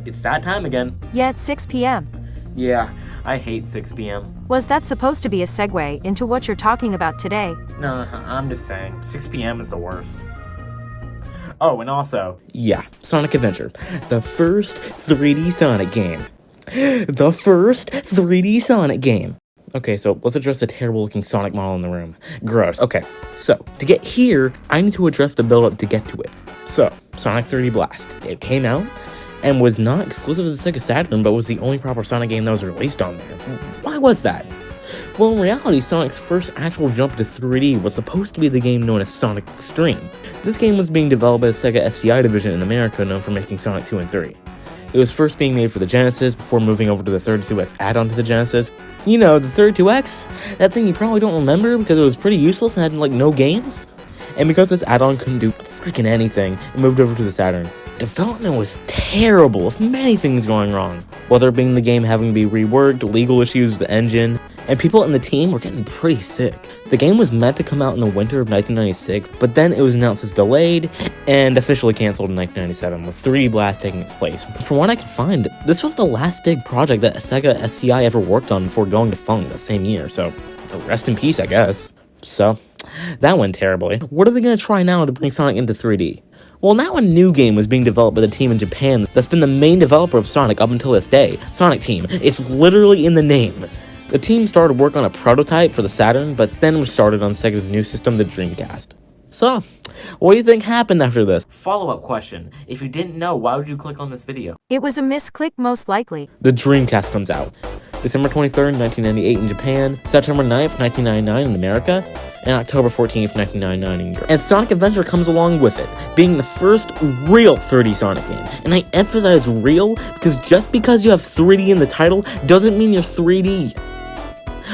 it's that time again. Yeah, it's 6 p.m. Yeah, I hate 6 p.m. Was that supposed to be a segue into what you're talking about today? No, I'm just saying, 6 p.m. is the worst. Oh, and also... Yeah, Sonic Adventure. The first 3D Sonic game. The first 3D Sonic game. Okay, so let's address the terrible looking Sonic model in the room. Gross. Okay, so to get here, I need to address the build up to get to it. So, Sonic 3D Blast. It came out and was not exclusive to the Sega Saturn, but was the only proper Sonic game that was released on there. Why was that? Well, in reality, Sonic's first actual jump to 3D was supposed to be the game known as Sonic Extreme. This game was being developed by the Sega SCI division in America, known for making Sonic 2 and 3. It was first being made for the Genesis before moving over to the 32X add-on to the Genesis. You know, the 32X? That thing you probably don't remember because it was pretty useless and had, like, no games? And because this add-on couldn't do freaking anything, it moved over to the Saturn. Development was terrible, with many things going wrong. Whether it being the game having to be reworked, legal issues with the engine, and people in the team were getting pretty sick. The game was meant to come out in the winter of 1996, but then it was announced as delayed and officially canceled in 1997, with 3D Blast taking its place. From what I could find, this was the last big project that Sega SCI ever worked on before going defunct that same year, so rest in peace, I guess. So, that went terribly. What are they going to try now to bring Sonic into 3D? Well, now a new game was being developed by the team in Japan that's been the main developer of Sonic up until this day, Sonic Team. It's literally in the name. The team started work on a prototype for the Saturn, but then was started on Sega's new system, the Dreamcast. So, what do you think happened after this? Follow-up question. If you didn't know, why would you click on this video? It was a misclick, most likely. The Dreamcast comes out December 23rd, 1998 in Japan, September 9th, 1999 in America, and October 14th, 1999 in Europe. And Sonic Adventure comes along with it, being the first real 3D Sonic game. And I emphasize real because just because you have 3D in the title doesn't mean you're 3D.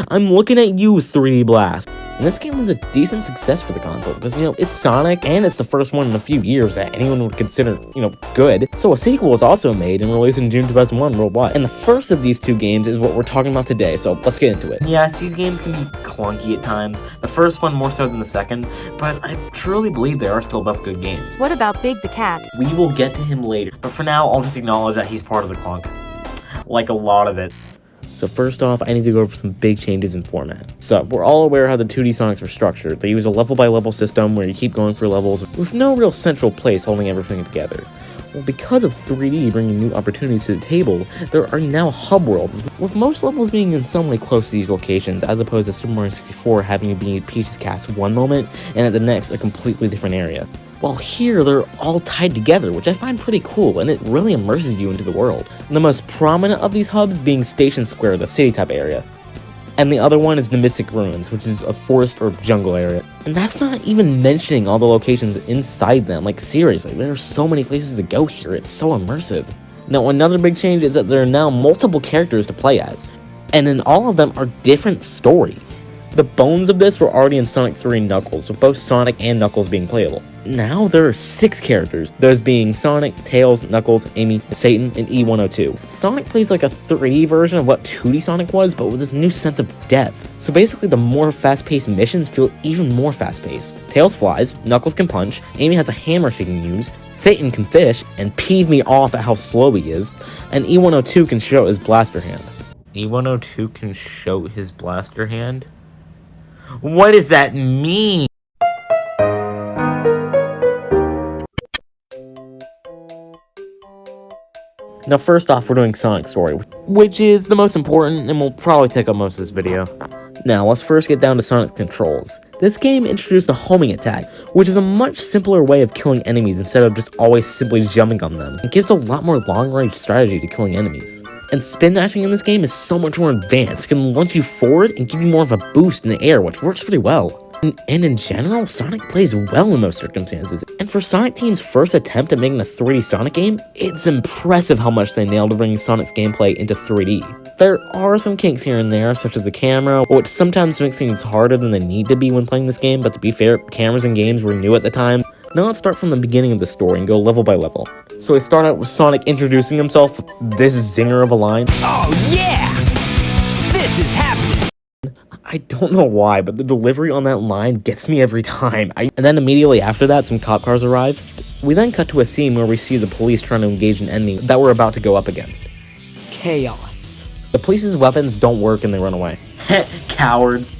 I'm looking at you, 3D Blast. And this game was a decent success for the console because, it's Sonic and it's the first one in a few years that anyone would consider, good. So a sequel was also made and released in June 2001 worldwide. And the first of these two games is what we're talking about today, so let's get into it. Yes, these games can be clunky at times. The first one more so than the second, but I truly believe they are still both good games. What about Big the Cat? We will get to him later, but for now, I'll just acknowledge that he's part of the clunk. Like a lot of it. So first off, I need to go over some big changes in format. So, we're all aware how the 2D Sonics are structured. They use a level-by-level system where you keep going through levels with no real central place holding everything together. Well, because of 3D bringing new opportunities to the table, there are now hub worlds, with most levels being in some way close to these locations, as opposed to Super Mario 64 having you be Peach's Castle one moment, and at the next, a completely different area. While here, they're all tied together, which I find pretty cool, and it really immerses you into the world. The most prominent of these hubs being Station Square, the city-type area. And the other one is the Mystic Ruins, which is a forest or jungle area. And that's not even mentioning all the locations inside them. Like, seriously, there are so many places to go here, it's so immersive. Now, another big change is that there are now multiple characters to play as. And in all of them are different stories. The bones of this were already in Sonic 3 and Knuckles, with both Sonic and Knuckles being playable. Now there are 6 characters, those being Sonic, Tails, Knuckles, Amy, Satan, and E102. Sonic plays like a 3D version of what 2D Sonic was, but with this new sense of depth. So basically the more fast-paced missions feel even more fast-paced. Tails flies, Knuckles can punch, Amy has a hammer she can use, Satan can fish, and peeve me off at how slow he is, and E102 can show his blaster hand. E102 can show his blaster hand? What does that mean? Now first off, we're doing Sonic Story, which is the most important and will probably take up most of this video. Now let's first get down to Sonic's controls. This game introduced a homing attack, which is a much simpler way of killing enemies instead of just always simply jumping on them. It gives a lot more long-range strategy to killing enemies. And spin dashing in this game is so much more advanced. It can launch you forward and give you more of a boost in the air, which works pretty well. And in general, Sonic plays well in most circumstances. And for Sonic Team's first attempt at making a 3D Sonic game, it's impressive how much they nailed to bringing Sonic's gameplay into 3D. There are some kinks here and there, such as the camera, which sometimes makes things harder than they need to be when playing this game, but to be fair, cameras in games were new at the time. Now let's start from the beginning of the story and go level by level. So we start out with Sonic introducing himself with this zinger of a line. Oh yeah! This is happening! I don't know why, but the delivery on that line gets me every time. And then immediately after that, some cop cars arrive. We then cut to a scene where we see the police trying to engage an enemy that we're about to go up against. Chaos. The police's weapons don't work and they run away. Cowards.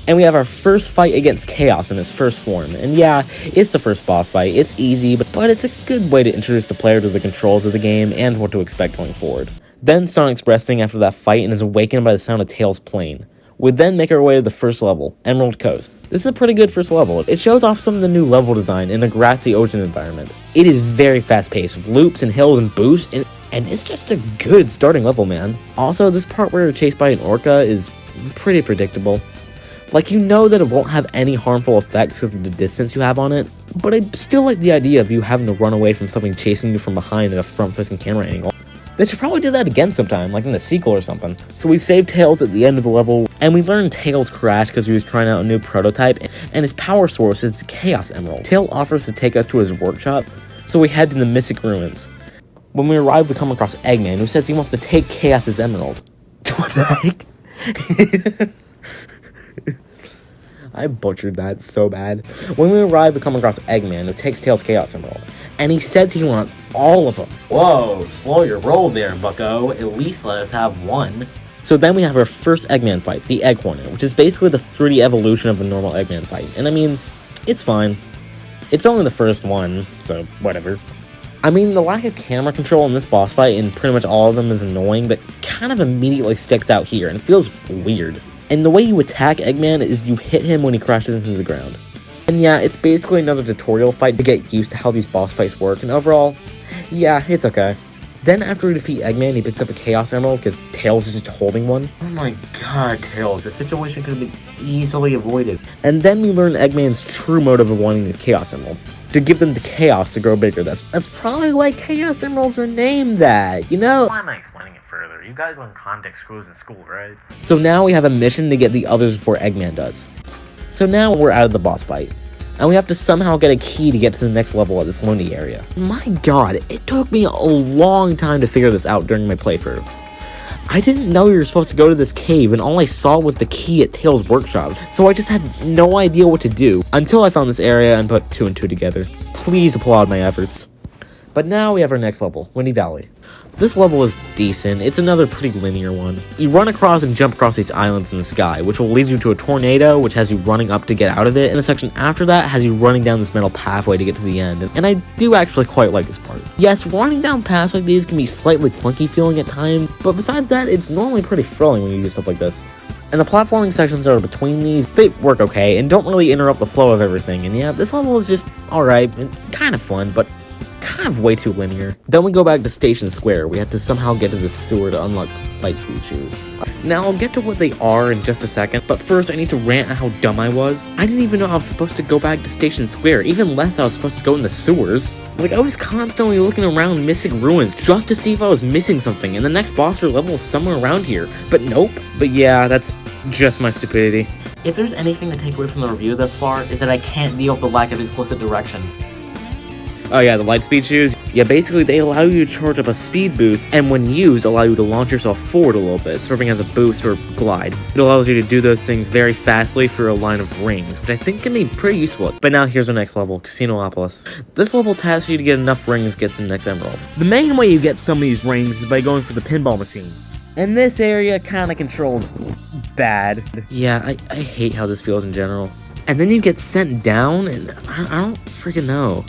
And we have our first fight against Chaos in its first form. And yeah, it's the first boss fight. It's easy, but it's a good way to introduce the player to the controls of the game and what to expect going forward. Then Sonic's resting after that fight and is awakened by the sound of Tails playing. We then make our way to the first level, Emerald Coast. This is a pretty good first level. It shows off some of the new level design in a grassy ocean environment. It is very fast paced with loops and hills and boosts, and it's just a good starting level, man. Also, this part where you're chased by an orca is pretty predictable. Like, you know that it won't have any harmful effects because of the distance you have on it, but I still like the idea of you having to run away from something chasing you from behind at a front-facing camera angle. They should probably do that again sometime, like in the sequel or something. So we save Tails at the end of the level, and we learn Tails crashed because he was trying out a new prototype, and his power source is Chaos Emerald. Tails offers to take us to his workshop, so we head to the Mystic Ruins. When we arrive, we come across Eggman, who says he wants to take Chaos's emerald. What the heck? I butchered that so bad. When we arrive, we come across Eggman, who takes Tails' Chaos Emerald, and he says he wants all of them. Whoa, slow your roll there, bucko. At least let us have one. So then we have our first Eggman fight, the Egg Hornet, which is basically the 3D evolution of a normal Eggman fight. And I mean, it's fine. It's only the first one, so whatever. I mean, the lack of camera control in this boss fight in pretty much all of them is annoying, but kind of immediately sticks out here, and it feels weird. And the way you attack Eggman is you hit him when he crashes into the ground. And yeah, it's basically another tutorial fight to get used to how these boss fights work, and overall, yeah, it's okay. Then after we defeat Eggman, he picks up a Chaos Emerald because Tails is just holding one. Oh my god, Tails, this situation could have been easily avoided. And then we learn Eggman's true motive of wanting the Chaos Emeralds. To give them the chaos to grow bigger. That's probably why Chaos Emeralds were named that, you know? Why am I explaining it further? You guys learn context clues in school, right? So now we have a mission to get the others before Eggman does. So now we're out of the boss fight, and we have to somehow get a key to get to the next level of this lonely area. My god, it took me a long time to figure this out during my playthrough. I didn't know you were supposed to go to this cave, and all I saw was the key at Tails' workshop, so I just had no idea what to do, until I found this area and put 2 and 2 together. Please applaud my efforts. But now we have our next level, Windy Valley. This level is decent. It's another pretty linear one. You run across and jump across these islands in the sky, which will lead you to a tornado, which has you running up to get out of it, and the section after that has you running down this metal pathway to get to the end, and I do actually quite like this part. Yes, running down paths like these can be slightly clunky feeling at times, but besides that, it's normally pretty thrilling when you do stuff like this. And the platforming sections that are between these, they work okay, and don't really interrupt the flow of everything, and yeah, this level is just alright, and kind of fun, but kind of way too linear. Then we go back to Station Square. We have to somehow get to the sewer to unlock Lightspeed Shoes. Now, I'll get to what they are in just a second, but first I need to rant at how dumb I was. I didn't even know I was supposed to go back to Station Square, even less I was supposed to go in the sewers. Like, I was constantly looking around Mystic Ruins just to see if I was missing something, and the next boss or level is somewhere around here. But nope. But yeah, that's just my stupidity. If there's anything to take away from the review thus far, is that I can't deal with the lack of explicit direction. Oh yeah, the Lightspeed Shoes. Yeah, basically they allow you to charge up a speed boost, and when used, allow you to launch yourself forward a little bit, serving as a boost or glide. It allows you to do those things very fastly through a line of rings, which I think can be pretty useful. But now here's our next level, Casinoopolis. This level tasks you to get enough rings to get to the next emerald. The main way you get some of these rings is by going for the pinball machines. And this area kinda controls bad. Yeah, I hate how this feels in general. And then you get sent down, and I don't freaking know.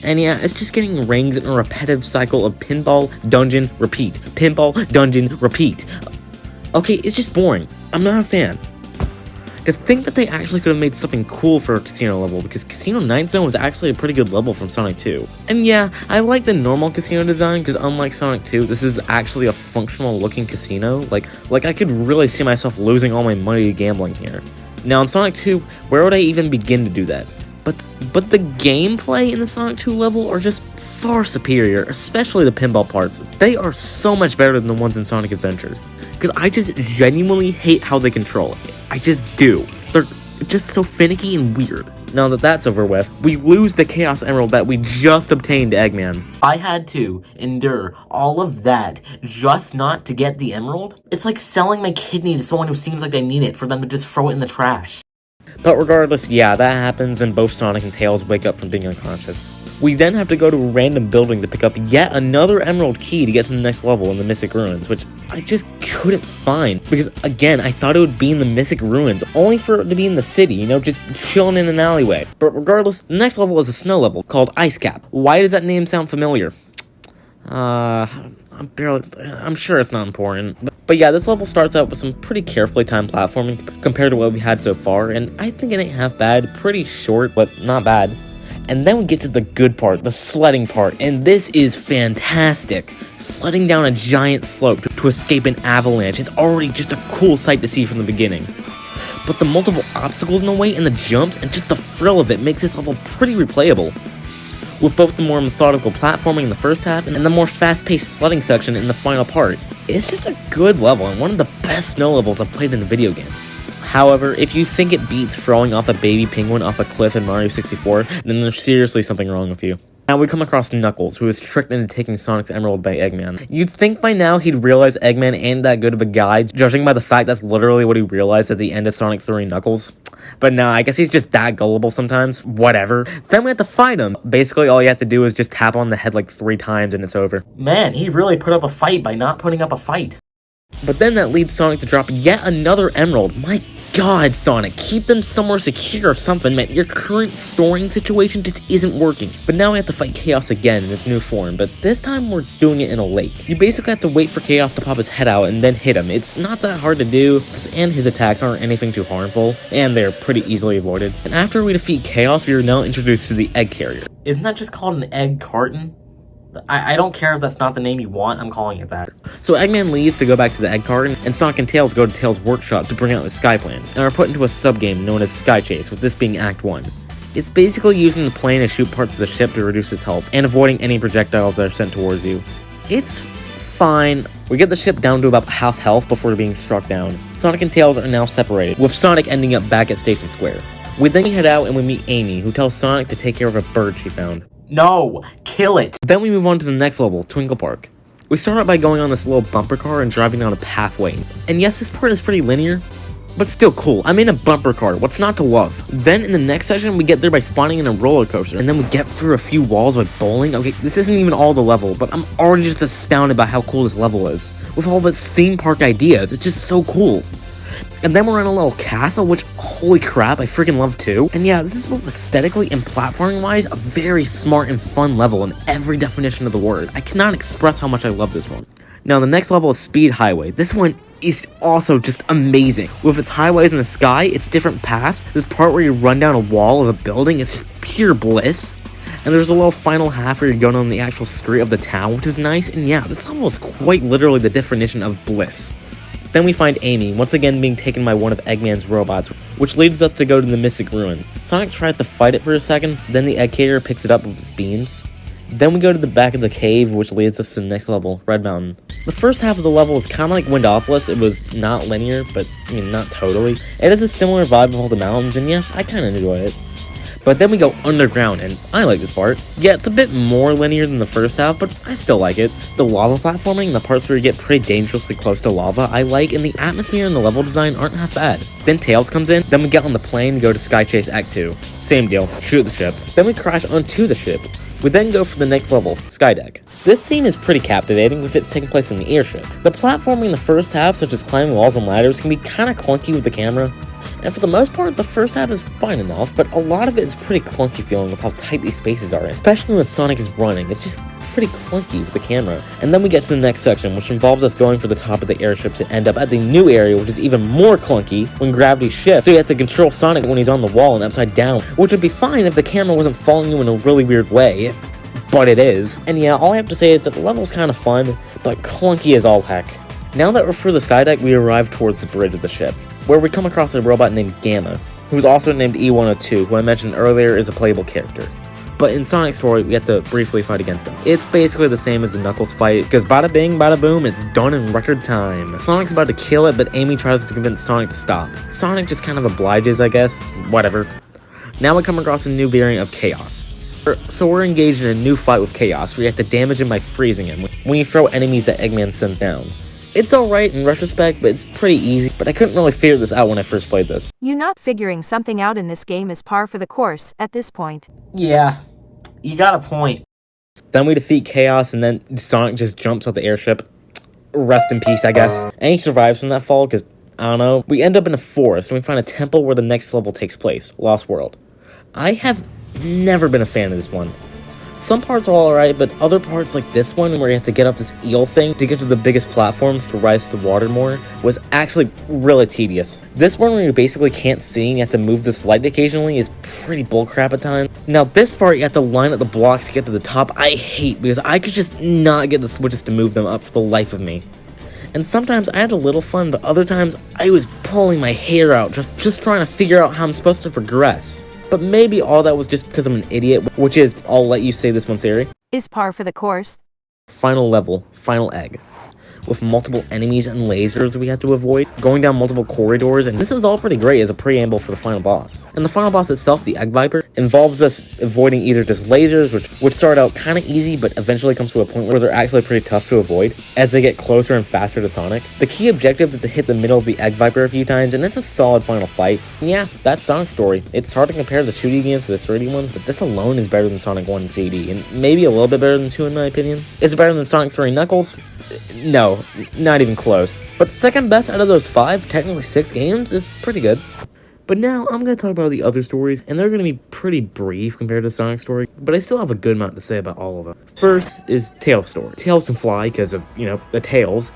And yeah, it's just getting rings in a repetitive cycle of pinball, dungeon, repeat. Pinball, dungeon, repeat. Okay, it's just boring. I'm not a fan. To think that they actually could have made something cool for a casino level, because Casino Night Zone was actually a pretty good level from Sonic 2. And yeah, I like the normal casino design, because unlike Sonic 2, this is actually a functional looking casino. Like I could really see myself losing all my money to gambling here. Now in Sonic 2, where would I even begin to do that? But the gameplay in the Sonic 2 level are just far superior, especially the pinball parts. They are so much better than the ones in Sonic Adventure. Because I just genuinely hate how they control it. I just do. They're just so finicky and weird. Now that that's over with, we lose the Chaos Emerald that we just obtained to Eggman. I had to endure all of that just not to get the emerald? It's like selling my kidney to someone who seems like they need it for them to just throw it in the trash. But regardless, yeah, that happens and both Sonic and Tails wake up from being unconscious. We then have to go to a random building to pick up yet another emerald key to get to the next level in the Mystic Ruins, which I just couldn't find. Because, again, I thought it would be in the Mystic Ruins, only for it to be in the city, you know, just chilling in an alleyway. But regardless, the next level is a snow level called Ice Cap. Why does that name sound familiar? I'm sure it's not important. But yeah, this level starts out with some pretty carefully timed platforming compared to what we had so far, and I think it ain't half bad. Pretty short, but not bad. And then we get to the good part, the sledding part, and this is fantastic. Sledding down a giant slope to escape an avalanche is already just a cool sight to see from the beginning. But the multiple obstacles in the way and the jumps and just the thrill of it makes this level pretty replayable. With both the more methodical platforming in the first half and the more fast-paced sledding section in the final part. It's just a good level and one of the best snow levels I've played in a video game. However, if you think it beats throwing off a baby penguin off a cliff in Mario 64, then there's seriously something wrong with you. Now we come across Knuckles, who is tricked into taking Sonic's emerald by Eggman. You'd think by now he'd realize Eggman ain't that good of a guy, judging by the fact that's literally what he realized at the end of Sonic 3 Knuckles. But nah, I guess he's just that gullible sometimes. Whatever. Then we have to fight him. Basically, all you have to do is just tap on the head like 3 times and it's over. Man, he really put up a fight by not putting up a fight. But then that leads Sonic to drop yet another emerald. My God, Sonic, keep them somewhere secure or something, man. Your current storing situation just isn't working. But now we have to fight Chaos again in its new form, but this time we're doing it in a lake. You basically have to wait for Chaos to pop his head out and then hit him. It's not that hard to do, and his attacks aren't anything too harmful, and they're pretty easily avoided. And after we defeat Chaos, we are now introduced to the Egg Carrier. Isn't that just called an egg carton? I don't care if that's not the name you want, I'm calling it that. So Eggman leaves to go back to the Egg Carton, and Sonic and Tails go to Tails' workshop to bring out the Sky Plan, and are put into a sub-game known as Sky Chase, with this being Act 1. It's basically using the plane to shoot parts of the ship to reduce its health, and avoiding any projectiles that are sent towards you. It's fine. We get the ship down to about half health before being struck down. Sonic and Tails are now separated, with Sonic ending up back at Station Square. We then head out and we meet Amy, who tells Sonic to take care of a bird she found. No! Kill it! Then we move on to the next level, Twinkle Park. We start out by going on this little bumper car and driving down a pathway. And yes, this part is pretty linear, but still cool. I'm in a bumper car, what's not to love? Then in the next section, we get there by spawning in a roller coaster, and then we get through a few walls by bowling. Okay, this isn't even all the level, but I'm already just astounded by how cool this level is. With all of its theme park ideas, it's just so cool. And then we're in a little castle, which, holy crap, I freaking love too. And yeah, this is both aesthetically and platforming-wise a very smart and fun level in every definition of the word. I cannot express how much I love this one. Now, the next level is Speed Highway. This one is also just amazing. With its highways in the sky, its different paths, this part where you run down a wall of a building is just pure bliss. And there's a little final half where you're going on the actual street of the town, which is nice. And yeah, this level is quite literally the definition of bliss. Then we find Amy, once again being taken by one of Eggman's robots, which leads us to go to the Mystic Ruin. Sonic tries to fight it for a second, then the Egg Carrier picks it up with its beams. Then we go to the back of the cave, which leads us to the next level, Red Mountain. The first half of the level is kind of like Windowpolis. It was not linear, but I mean, not totally. It has a similar vibe of all the mountains, and yeah, I kind of enjoy it. But then we go underground, and I like this part. Yeah, it's a bit more linear than the first half, but I still like it. The lava platforming, the parts where you get pretty dangerously close to lava, I like, and the atmosphere and the level design aren't half bad. Then Tails comes in, then we get on the plane and go to Sky Chase Act 2. Same deal, shoot the ship. Then we crash onto the ship. We then go for the next level, Skydeck. This scene is pretty captivating with it taking place in the airship. The platforming in the first half, such as climbing walls and ladders, can be kinda clunky with the camera. And for the most part, the first half is fine enough, but a lot of it is pretty clunky feeling with how tight these spaces are, especially when Sonic is running. It's just pretty clunky with the camera. And then we get to the next section, which involves us going for the top of the airship to end up at the new area, which is even more clunky when gravity shifts, so you have to control Sonic when he's on the wall and upside down, which would be fine if the camera wasn't following you in a really weird way. But it is. And yeah, all I have to say is that the level's kind of fun, but clunky as all heck. Now that we're through the Skydeck, we arrive towards the bridge of the ship, where we come across a robot named Gamma, who's also named E102, who I mentioned earlier is a playable character. But in Sonic's story, we have to briefly fight against him. It's basically the same as the Knuckles fight, because bada bing, bada boom, it's done in record time. Sonic's about to kill it, but Amy tries to convince Sonic to stop. Sonic just kind of obliges, I guess, whatever. Now we come across a new variant of Chaos. So we're engaged in a new fight with Chaos, where you have to damage him by freezing him, when you throw enemies that Eggman sends down. It's alright in retrospect, but it's pretty easy, but I couldn't really figure this out when I first played this. You not figuring something out in this game is par for the course at this point. Yeah, You got a point. Then we defeat Chaos, and then Sonic just jumps off the airship. Rest in peace, I guess. And he survives from that fall, because, I don't know. We end up in a forest, and we find a temple where the next level takes place. Lost World. I have never been a fan of this one. Some parts are alright, but other parts like this one, where you have to get up this eel thing to get to the biggest platforms to rise to the water more, was actually really tedious. This one, where you basically can't see and you have to move this light occasionally, is pretty bullcrap at times. Now this part, you have to line up the blocks to get to the top. I hate, because I could just not get the switches to move them up for the life of me. And sometimes I had a little fun, but other times I was pulling my hair out, just trying to figure out how I'm supposed to progress. But maybe all that was just because I'm an idiot, which is, I'll let you say this one, Siri. Is par for the course. Final level, final egg. With multiple enemies and lasers we have to avoid, going down multiple corridors, and this is all pretty great as a preamble for the final boss. And the final boss itself, the Egg Viper, involves us avoiding either just lasers, which start out kind of easy, but eventually comes to a point where they're actually pretty tough to avoid, as they get closer and faster to Sonic. The key objective is to hit the middle of the Egg Viper a few times, and it's a solid final fight. And yeah, that's Sonic's story. It's hard to compare the 2D games to the 3D ones, but this alone is better than Sonic 1 and CD, and maybe a little bit better than 2 in my opinion. Is it better than Sonic 3 Knuckles? No, not even close. But second best out of those 5, technically 6 games, is pretty good. But now, I'm going to talk about the other stories, and they're going to be pretty brief compared to Sonic's story, but I still have a good amount to say about all of them. First is Tails' story. Tails can fly because of, the tails.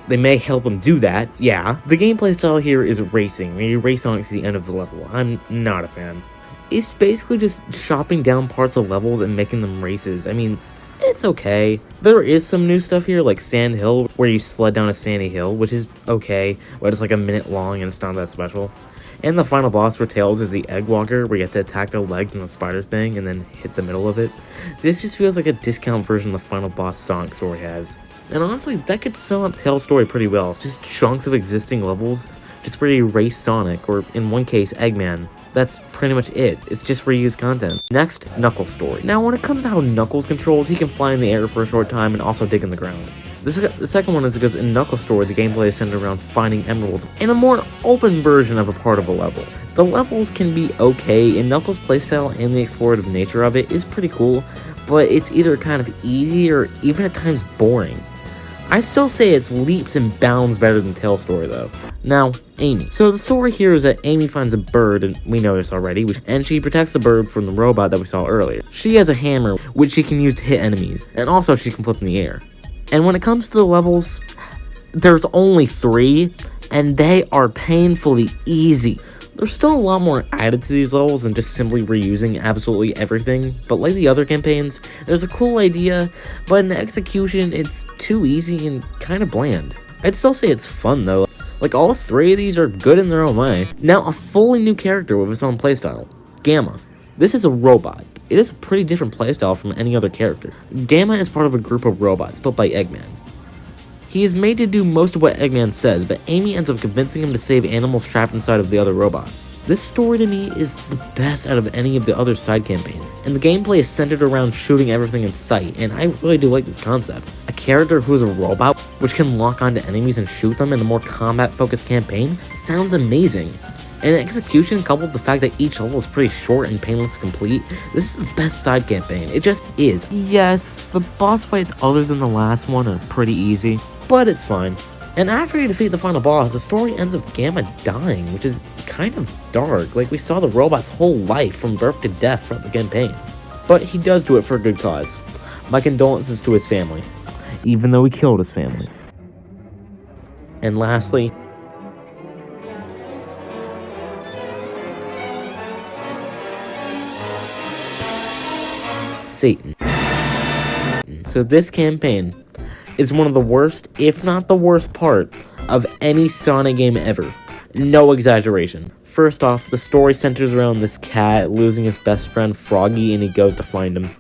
They may help him do that, yeah. The gameplay style here is racing, where you race Sonic to the end of the level. I'm not a fan. It's basically just chopping down parts of levels and making them races. I mean, it's okay. There is some new stuff here, like Sand Hill, where you sled down a sandy hill, which is okay, but it's like a minute long and it's not that special. And the final boss for Tails is the Egg Walker, where you have to attack their legs and the spider thing and then hit the middle of it. This just feels like a discount version of the final boss Sonic story has. And honestly, that could sum up Tails' story pretty well. It's just chunks of existing levels, just where you race Sonic, or in one case, Eggman. That's pretty much it. It's just reused content. Next, Knuckles' story. Now, when it comes to how Knuckles controls, he can fly in the air for a short time and also dig in the ground. The second one is because in Knuckles' story, the gameplay is centered around finding emeralds in a more open version of a part of a level. The levels can be okay, and Knuckles' playstyle and the explorative nature of it is pretty cool, but it's either kind of easy or even at times boring. I'd still say it's leaps and bounds better than Tails' story though. Now, Amy. So the story here is that Amy finds a bird, and we know this already, and she protects the bird from the robot that we saw earlier. She has a hammer, which she can use to hit enemies, and also she can flip in the air. And when it comes to the levels, there's only 3, and they are painfully easy. There's still a lot more added to these levels than just simply reusing absolutely everything, but like the other campaigns, there's a cool idea, but in execution, it's too easy and kind of bland. I'd still say it's fun though. Like, all 3 of these are good in their own way. Now, a fully new character with its own playstyle. Gamma. This is a robot. It is a pretty different playstyle from any other character. Gamma is part of a group of robots built by Eggman. He is made to do most of what Eggman says, but Amy ends up convincing him to save animals trapped inside of the other robots. This story to me is the best out of any of the other side campaigns, and the gameplay is centered around shooting everything in sight, and I really do like this concept. A character who is a robot, which can lock onto enemies and shoot them in a more combat-focused campaign, sounds amazing. And execution, coupled with the fact that each level is pretty short and painless to complete, this is the best side campaign. It just is. Yes, the boss fights other than the last one are pretty easy, but it's fine. And after you defeat the final boss, the story ends with Gamma dying, which is kind of dark, like we saw the robot's whole life from birth to death throughout the campaign. But he does do it for a good cause. My condolences to his family, even though he killed his family. And lastly, Satan. So this campaign is one of the worst, if not the worst part, of any Sonic game ever. No exaggeration. First off, the story centers around this cat losing his best friend Froggy, and he goes to find him.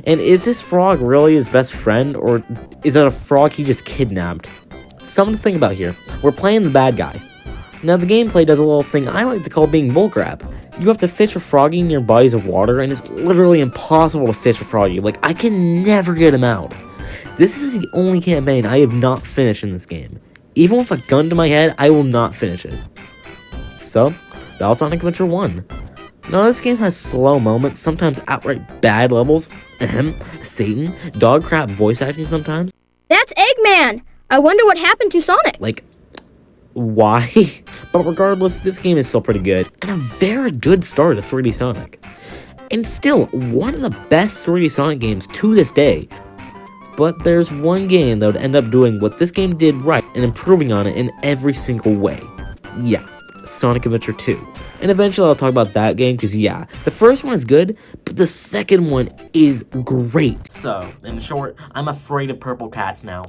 And is this frog really his best friend, or is it a frog he just kidnapped? Something to think about here. We're playing the bad guy. Now the gameplay does a little thing I like to call being bullcrap. You have to fish a Froggy near bodies of water, and it's literally impossible to fish a Froggy. Like, I can never get him out. This is the only campaign I have not finished in this game. Even with a gun to my head, I will not finish it. So, that was Sonic Adventure 1. Now, this game has slow moments, sometimes outright bad levels. Satan, dog crap voice acting sometimes. That's Eggman! I wonder what happened to Sonic. Like, why? But regardless, this game is still pretty good, and a very good start to 3D Sonic. And still, one of the best 3D Sonic games to this day. But there's one game that would end up doing what this game did right, and improving on it in every single way. Yeah, Sonic Adventure 2. And eventually I'll talk about that game, because yeah, the first one is good, but the second one is great. So, in short, I'm afraid of purple cats now.